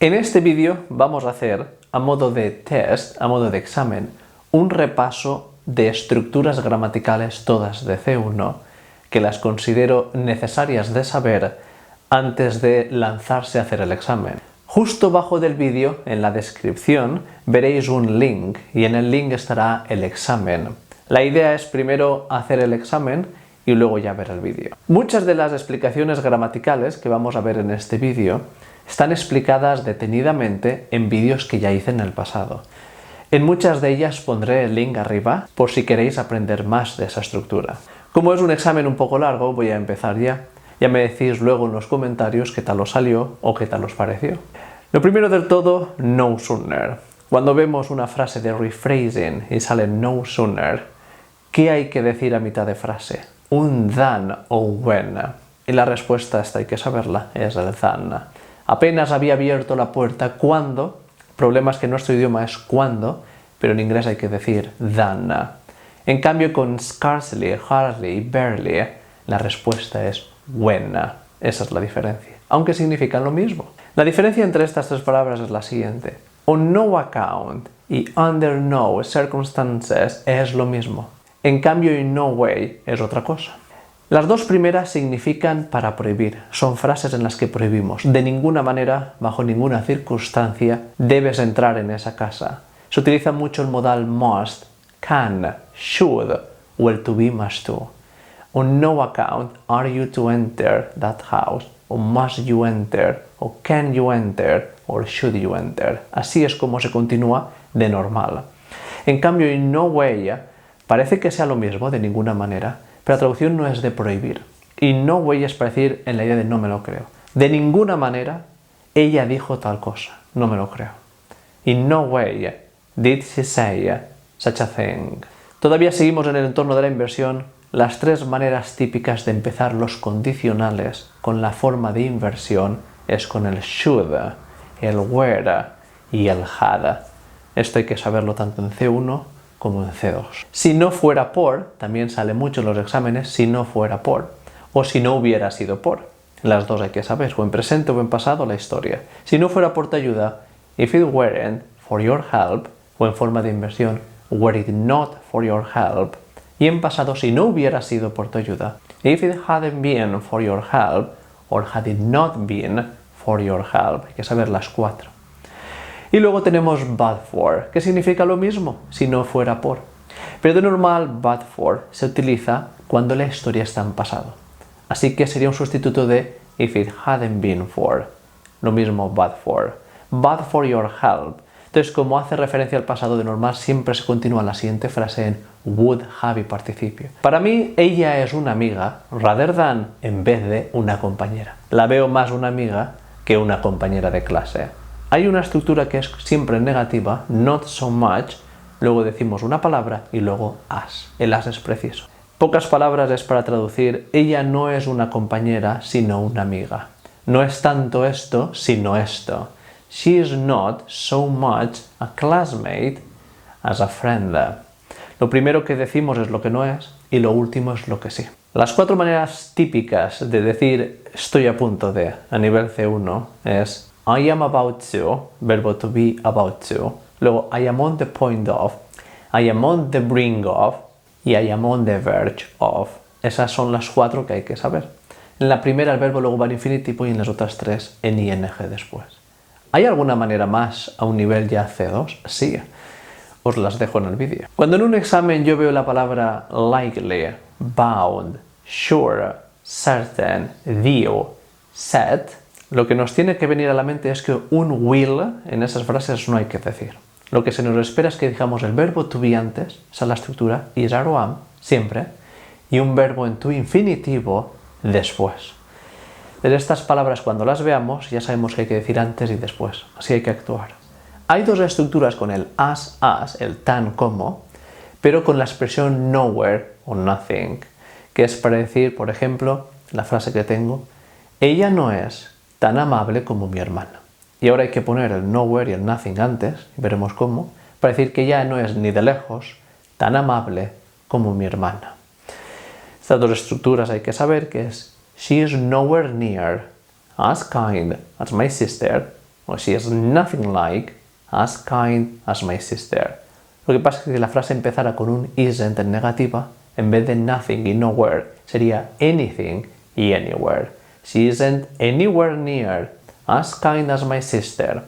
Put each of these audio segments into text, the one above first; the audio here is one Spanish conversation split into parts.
En este vídeo vamos a hacer, a modo de test, a modo de examen, un repaso de estructuras gramaticales todas de C1 que las considero necesarias de saber antes de lanzarse a hacer el examen. Justo bajo del vídeo, en la descripción, veréis un link y en el link estará el examen. La idea es primero hacer el examen y luego ya ver el vídeo. Muchas de las explicaciones gramaticales que vamos a ver en este vídeo están explicadas detenidamente en vídeos que ya hice en el pasado. En muchas de ellas pondré el link arriba por si queréis aprender más de esa estructura. Como es un examen un poco largo, voy a empezar ya. Ya me decís luego en los comentarios qué tal os salió o qué tal os pareció. Lo primero del todo, no sooner. Cuando vemos una frase de rephrasing y sale no sooner, ¿qué hay que decir a mitad de frase? ¿Un than o when? Y la respuesta, esta hay que saberla, es el than. Apenas había abierto la puerta cuando, el problema es que nuestro idioma es cuando, pero en inglés hay que decir than. En cambio con scarcely, hardly, barely, la respuesta es when. Esa es la diferencia, aunque significan lo mismo. La diferencia entre estas tres palabras es la siguiente. On no account y under no circumstances es lo mismo. En cambio, in no way es otra cosa. Las dos primeras significan para prohibir. Son frases en las que prohibimos. De ninguna manera, bajo ninguna circunstancia, debes entrar en esa casa. Se utiliza mucho el modal must, can, should o el to be must to. On no account are you to enter that house, o must you enter, o can you enter, or should you enter. Así es como se continúa de normal. En cambio, in no way parece que sea lo mismo, de ninguna manera, pero la traducción no es de prohibir. In no way es para decir en la idea de no me lo creo. De ninguna manera ella dijo tal cosa, no me lo creo. In no way did she say such a thing. Todavía seguimos en el entorno de la inversión. Las tres maneras típicas de empezar los condicionales con la forma de inversión es con el should, el were y el had. Esto hay que saberlo tanto en C1 como en C2. Si no fuera por, también sale mucho en los exámenes, si no fuera por, o si no hubiera sido por. Las dos hay que saber, o en presente o en pasado la historia. Si no fuera por tu ayuda, if it weren't for your help, o en forma de inversión, were it not for your help. Y en pasado, si no hubiera sido por tu ayuda, if it hadn't been for your help, or had it not been for your help. Hay que saber las cuatro. Y luego tenemos but for, que significa lo mismo, si no fuera por. Pero de normal, but for se utiliza cuando la historia está en pasado. Así que sería un sustituto de if it hadn't been for. Lo mismo but for your help. Entonces, como hace referencia al pasado de normal, siempre se continúa la siguiente frase en would have y participio. Para mí, ella es una amiga, rather than, en vez de una compañera. La veo más una amiga que una compañera de clase. Hay una estructura que es siempre negativa, not so much, luego decimos una palabra y luego as. El as es preciso. Pocas palabras es para traducir, ella no es una compañera, sino una amiga. No es tanto esto, sino esto. She is not so much a classmate as a friend. Lo primero que decimos es lo que no es y lo último es lo que sí. Las cuatro maneras típicas de decir estoy a punto de a nivel C1 es I am about to, verbo to be about to, luego I am on the point of, I am on the brink of y I am on the verge of. Esas son las cuatro que hay que saber. En la primera el verbo luego va en infinitivo y en las otras tres en ing después. ¿Hay alguna manera más a un nivel ya C2? Sí, os las dejo en el vídeo. Cuando en un examen yo veo la palabra likely, bound, sure, certain, due, set, lo que nos tiene que venir a la mente es que un will en esas frases no hay que decir. Lo que se nos espera es que digamos el verbo to be antes, esa es la estructura, is, are o am, siempre, y un verbo en to infinitivo después. De estas palabras, cuando las veamos, ya sabemos que hay que decir antes y después. Así hay que actuar. Hay dos estructuras con el as, el tan como, pero con la expresión nowhere o nothing, que es para decir, por ejemplo, la frase que tengo, ella no es tan amable como mi hermana. Y ahora hay que poner el nowhere y el nothing antes, y veremos cómo, para decir que ella no es ni de lejos tan amable como mi hermana. Estas dos estructuras hay que saber que es she is nowhere near as kind as my sister o she is nothing like as kind as my sister. Lo que pasa es que si la frase empezara con un isn't en negativa, en vez de nothing y nowhere, sería anything y anywhere. She isn't anywhere near as kind as my sister.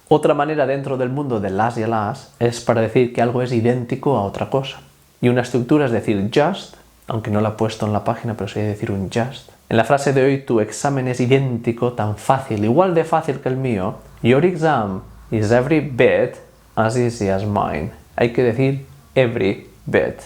Otra manera dentro del mundo del as y el as es para decir que algo es idéntico a otra cosa. Y una estructura es decir just, aunque no la he puesto en la página, pero sería decir un just. En la frase de hoy, tu examen es idéntico, tan fácil, igual de fácil que el mío. Your exam is every bit as easy as mine. Hay que decir every bit.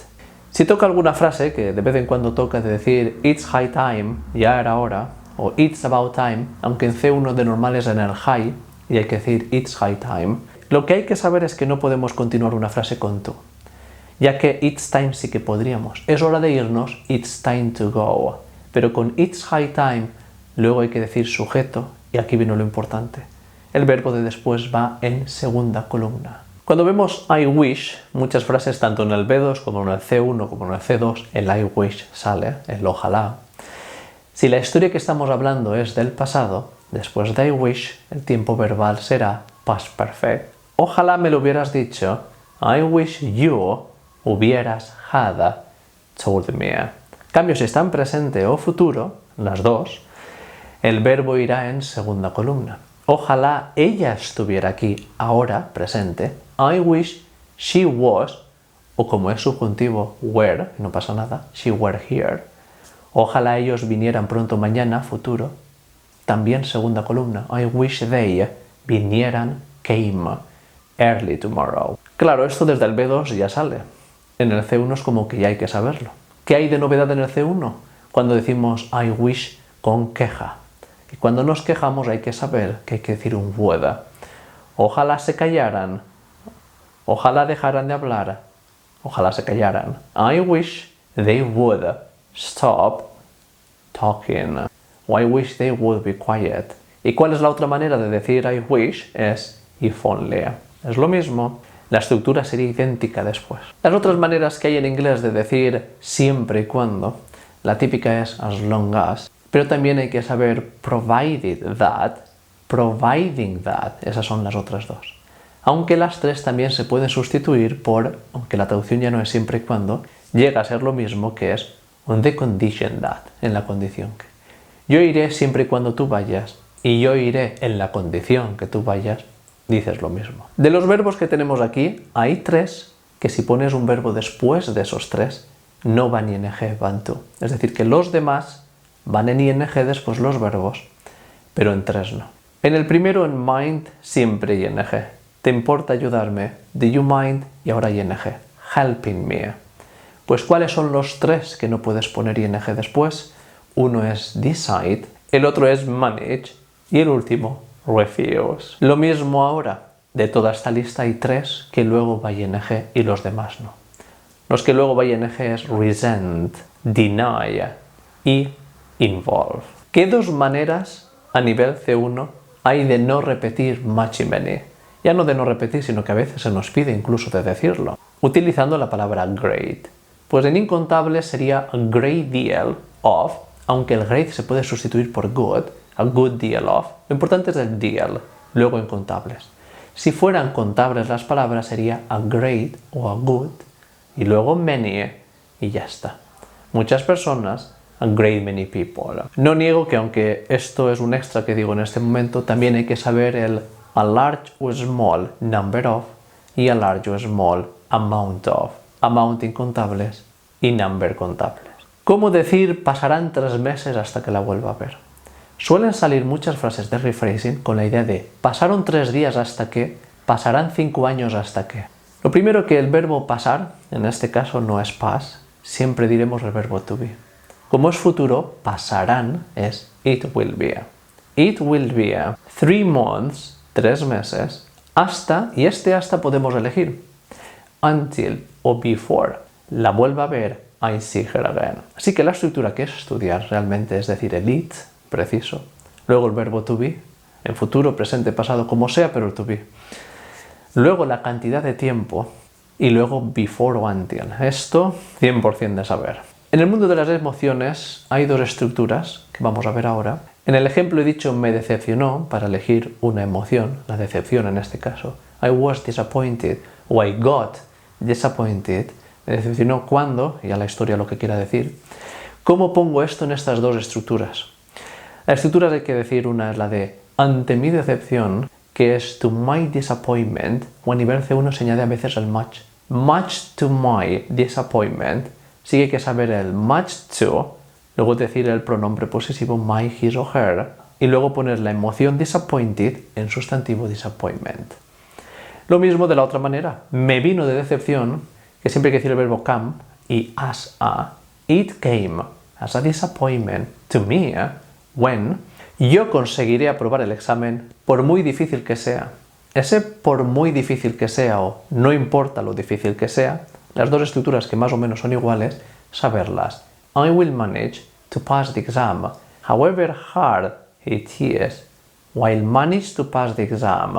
Si toca alguna frase, que de vez en cuando toca de decir it's high time, ya era hora, o it's about time, aunque en C1 de normal es en el high, y hay que decir it's high time, lo que hay que saber es que no podemos continuar una frase con to, ya que it's time sí que podríamos. Es hora de irnos, it's time to go. Pero con it's high time, luego hay que decir sujeto, y aquí viene lo importante. El verbo de después va en segunda columna. Cuando vemos I wish, muchas frases, tanto en el B2 como en el C1 como en el C2, el I wish sale, el ojalá. Si la historia que estamos hablando es del pasado, después de I wish, el tiempo verbal será past perfect. Ojalá me lo hubieras dicho, I wish you hubieras had told me. Cambio, si está en presente o futuro, las dos, el verbo irá en segunda columna. Ojalá ella estuviera aquí, ahora, presente. I wish she was, o como es subjuntivo, were, no pasa nada, she were here. Ojalá ellos vinieran pronto mañana, futuro. También segunda columna. I wish they vinieran, came, early tomorrow. Claro, esto desde el B2 ya sale. En el C1 es como que ya hay que saberlo. ¿Qué hay de novedad en el C1? Cuando decimos I wish con queja. Y cuando nos quejamos hay que saber que hay que decir un would. Ojalá se callaran. Ojalá dejaran de hablar. Ojalá se callaran. I wish they would stop talking. O I wish they would be quiet. ¿Y cuál es la otra manera de decir I wish? Es if only. Es lo mismo. La estructura sería idéntica después. Las otras maneras que hay en inglés de decir siempre y cuando, la típica es as long as, pero también hay que saber provided that, providing that, esas son las otras dos. Aunque las tres también se pueden sustituir por, aunque la traducción ya no es siempre y cuando, llega a ser lo mismo que es on the condition that, en la condición que. Yo iré siempre y cuando tú vayas, y yo iré en la condición que tú vayas, dices lo mismo. De los verbos que tenemos aquí, hay tres que si pones un verbo después de esos tres, no van ing, van to. Es decir, que los demás van en ing después los verbos, pero en tres no. En el primero, en mind, siempre ing. ¿Te importa ayudarme? Do you mind? Y ahora ing. Helping me. Pues ¿cuáles son los tres que no puedes poner ing después? Uno es decide, el otro es manage y el último, refuse. Lo mismo ahora. De toda esta lista hay tres que luego va ing y los demás no. Los que luego va ing es resent, deny y involve. ¿Qué dos maneras a nivel C1 hay de no repetir much y many? Ya no de no repetir, sino que a veces se nos pide incluso de decirlo. Utilizando la palabra great. Pues en incontables sería a great deal of, aunque el great se puede sustituir por good, a good deal of. Lo importante es el deal, luego en contables. Si fueran contables las palabras sería a great o a good y luego many y ya está. Muchas personas, a great many people. No niego que aunque esto es un extra que digo en este momento, también hay que saber el a large o small number of y a large o small amount of. Amount incontables y number contables. ¿Cómo decir pasarán 3 meses hasta que la vuelva a ver? Suelen salir muchas frases de rephrasing con la idea de pasaron 3 días hasta que, pasarán 5 años hasta que. Lo primero que el verbo pasar, en este caso no es pass, siempre diremos el verbo to be. Como es futuro, pasarán es it will be. It will be 3 months, 3 meses, hasta, y este hasta podemos elegir, until o before, la vuelva a ver, I see her again. Así que la estructura que es estudiar realmente es decir el it, preciso, luego el verbo to be, en futuro, presente, pasado, como sea, pero el to be. Luego la cantidad de tiempo y luego before o until. Esto 100% de saber. En el mundo de las emociones hay dos estructuras que vamos a ver ahora En el ejemplo he dicho me decepcionó para elegir una emoción, la decepción en este caso. I was disappointed o I got disappointed. Me decepcionó cuando, ya la historia lo que quiera decir. ¿Cómo pongo esto en estas dos estructuras? La estructura hay que decir, una es la de ante mi decepción, que es to my disappointment, o a nivel C1 se añade a veces el much. Much to my disappointment. Sí que hay que saber el much to, luego decir el pronombre posesivo my, his o her, y luego poner la emoción disappointed en sustantivo disappointment. Lo mismo de la otra manera. Me vino de decepción, que siempre hay que decir el verbo come, y as a. It came as a disappointment to me when yo conseguiré aprobar el examen por muy difícil que sea. Ese por muy difícil que sea o no importa lo difícil que sea, las dos estructuras que más o menos son iguales, saberlas. I will manage to pass the exam, however hard it is. While manage to pass the exam,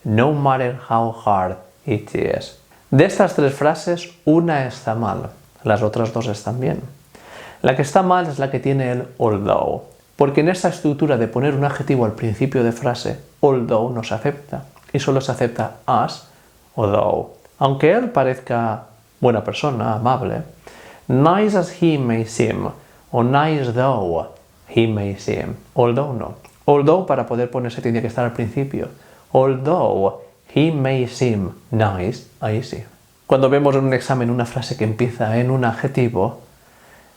no matter how hard it is. De estas tres frases, una está mal, las otras dos están bien. La que está mal es la que tiene el although, porque en esta estructura de poner un adjetivo al principio de frase, although no se acepta, y solo se acepta as o though. Aunque él parezca buena persona, amable, nice as he may seem, o nice though he may seem, although no. Although para poder ponerse tiene que estar al principio. Although he may seem nice, ahí sí. Cuando vemos en un examen una frase que empieza en un adjetivo,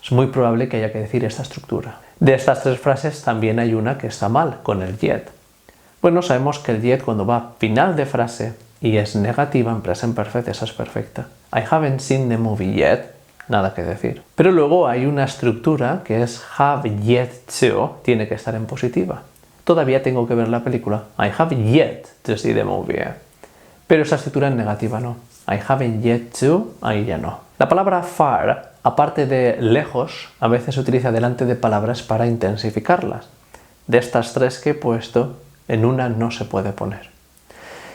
es muy probable que haya que decir esta estructura. De estas tres frases también hay una que está mal, con el yet. Bueno, sabemos que el yet cuando va a final de frase y es negativa, en present perfect, esa es perfecta. I haven't seen the movie yet, nada que decir. Pero luego hay una estructura que es have yet to, tiene que estar en positiva. Todavía tengo que ver la película. I have yet to see the movie. Pero esa estructura en negativa no. I haven't yet to, ahí ya no. La palabra far, aparte de lejos, a veces se utiliza delante de palabras para intensificarlas. De estas tres que he puesto, en una no se puede poner.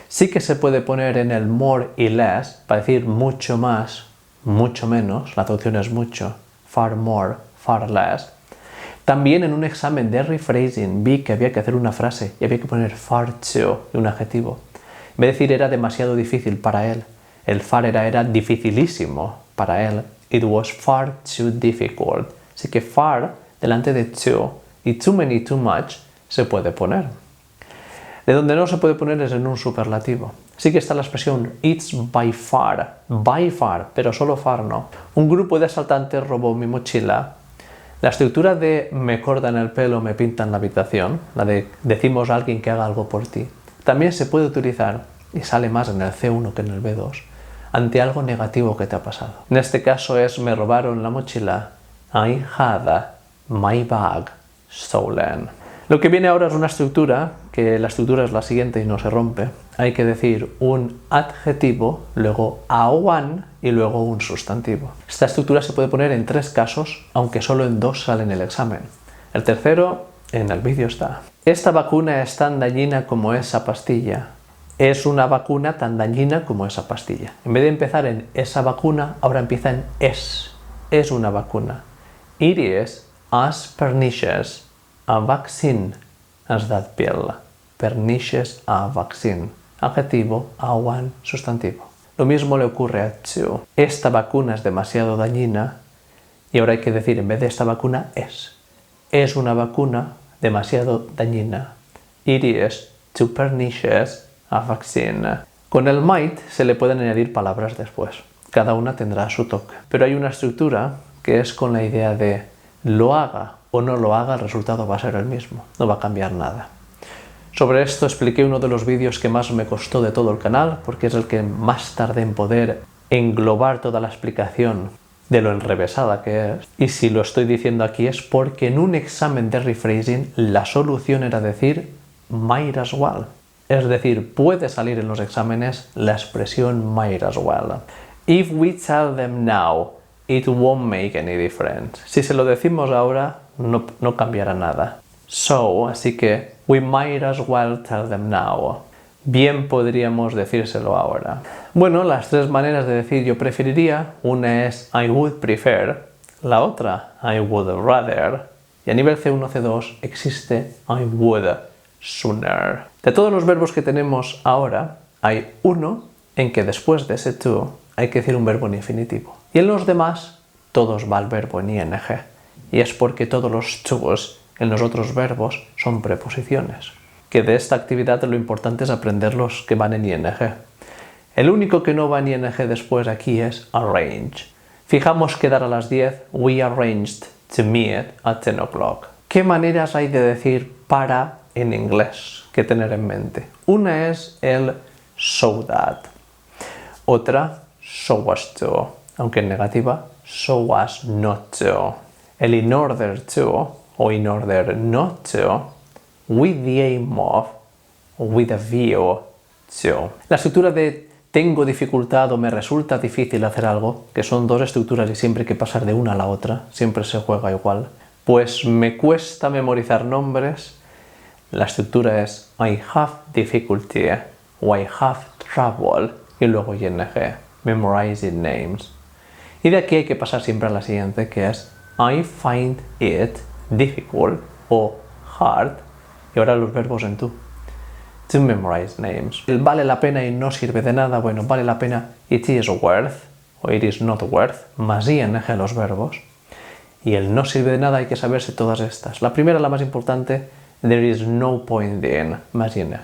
Sí que se puede poner en el more y less, para decir mucho más, mucho menos, la traducción es mucho, far more, far less. También en un examen de rephrasing vi que había que hacer una frase y había que poner far too y un adjetivo. En vez de decir era demasiado difícil para él, el far era dificilísimo para él. It was far too difficult. Así que far delante de too y too many, too much se puede poner. De donde no se puede poner es en un superlativo. Sí que está la expresión it's by far, pero solo far no. Un grupo de asaltantes robó mi mochila. La estructura de me cortan el pelo, me pintan la habitación, la de decimos a alguien que haga algo por ti, también se puede utilizar, y sale más en el C1 que en el B2, ante algo negativo que te ha pasado. En este caso es me robaron la mochila. I had my bag stolen. Lo que viene ahora es una estructura, que la estructura es la siguiente y no se rompe. Hay que decir un adjetivo, luego a one y luego un sustantivo. Esta estructura se puede poner en tres casos, aunque solo en dos sale en el examen. El tercero, en el vídeo está. Esta vacuna es tan dañina como esa pastilla. Es una vacuna tan dañina como esa pastilla. En vez de empezar en esa vacuna, ahora empieza en es. Es una vacuna. It is as pernicious a vaccine as that pill. Pernicious a vaccine. Adjetivo, a one, sustantivo. Lo mismo le ocurre a to. Esta vacuna es demasiado dañina y ahora hay que decir en vez de esta vacuna es. Es una vacuna demasiado dañina. It is too pernicious a vaccine. Con el might se le pueden añadir palabras después. Cada una tendrá su toque. Pero hay una estructura que es con la idea de lo haga o no lo haga, el resultado va a ser el mismo. No va a cambiar nada. Sobre esto expliqué uno de los vídeos que más me costó de todo el canal, porque es el que más tardé en poder englobar toda la explicación de lo enrevesada que es. Y si lo estoy diciendo aquí es porque en un examen de rephrasing la solución era decir might as well. Es decir, puede salir en los exámenes la expresión might as well. If we tell them now, it won't make any difference. Si se lo decimos ahora, no cambiará nada. So, así que, we might as well tell them now. Bien podríamos decírselo ahora. Bueno, las tres maneras de decir yo preferiría, una es I would prefer, la otra I would rather Y a nivel C1, C2 existe I would sooner. De todos los verbos que tenemos ahora, hay uno en que después de ese to hay que decir un verbo en infinitivo. Y en los demás, todos va el verbo en ing. Y es porque todos los tos en los otros verbos son preposiciones. Que de esta actividad lo importante es aprender los que van en ing. El único que no va en ing después aquí es arrange. Fijamos que dar a las 10, we arranged to meet at 10 o'clock. ¿Qué maneras hay de decir para en inglés que tener en mente? Una es el so that. Otra, so as to. Aunque en negativa, so as not to. El in order to o in order not to, with the aim of, o with a view to. La estructura de tengo dificultad o me resulta difícil hacer algo, que son dos estructuras y siempre hay que pasar de una a la otra, siempre se juega igual, pues me cuesta memorizar nombres. La estructura es I have difficulty o I have trouble y luego ing, memorizing names. Y de aquí hay que pasar siempre a la siguiente, que es I find it difficult o hard, y ahora los verbos en to memorize names. El vale la pena y no sirve de nada, bueno, vale la pena it is worth o it is not worth, más ing los verbos. Y el no sirve de nada hay que saberse todas estas. La primera, la más importante, there is no point in, más ing.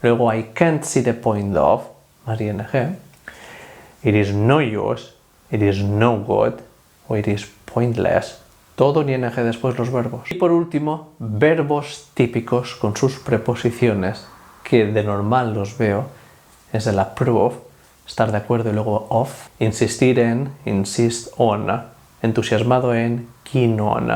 Luego I can't see the point of, más ing. It is no use, it is no good o it is pointless. Todo en ing después los verbos. Y por último, verbos típicos con sus preposiciones, que de normal los veo, es el approve, estar de acuerdo y luego of, insistir en, insist on, entusiasmado en, keen on,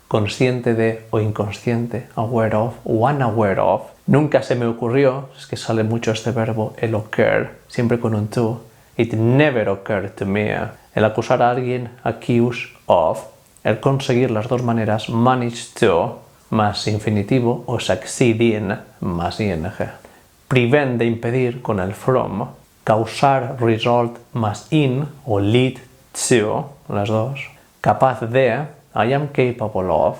consciente de o inconsciente, aware of o unaware of. Nunca se me ocurrió, es que sale mucho este verbo, el occur, siempre con un to. It never occurred to me. El acusar a alguien, accuse of. El conseguir las dos maneras, manage to, más infinitivo, o succeed in, más ing. Prevent, de impedir, con el from. Causar, result, más in, o lead to, las dos. Capaz de, I am capable of.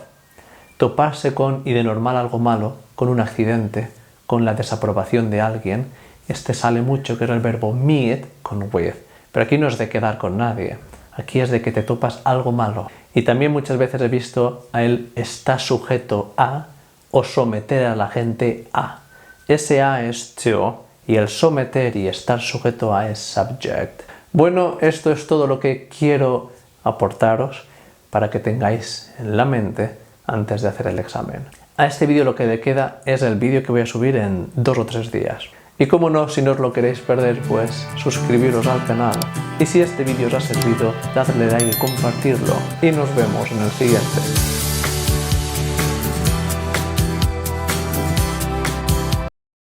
Toparse con, y de normal algo malo, con un accidente, con la desaprobación de alguien. Este sale mucho, que es el verbo meet, con with. Pero aquí no es de quedar con nadie. Aquí es de que te topas algo malo. Y también muchas veces he visto a él está sujeto a o someter a la gente a. Ese a es to y el someter y estar sujeto a es subject. Bueno, esto es todo lo que quiero aportaros para que tengáis en la mente antes de hacer el examen. A este vídeo lo que le queda es el vídeo que voy a subir en 2 o 3 días. Y como no, si no os lo queréis perder, pues suscribiros al canal. Y si este vídeo os ha servido, dadle like y compartirlo. Y nos vemos en el siguiente.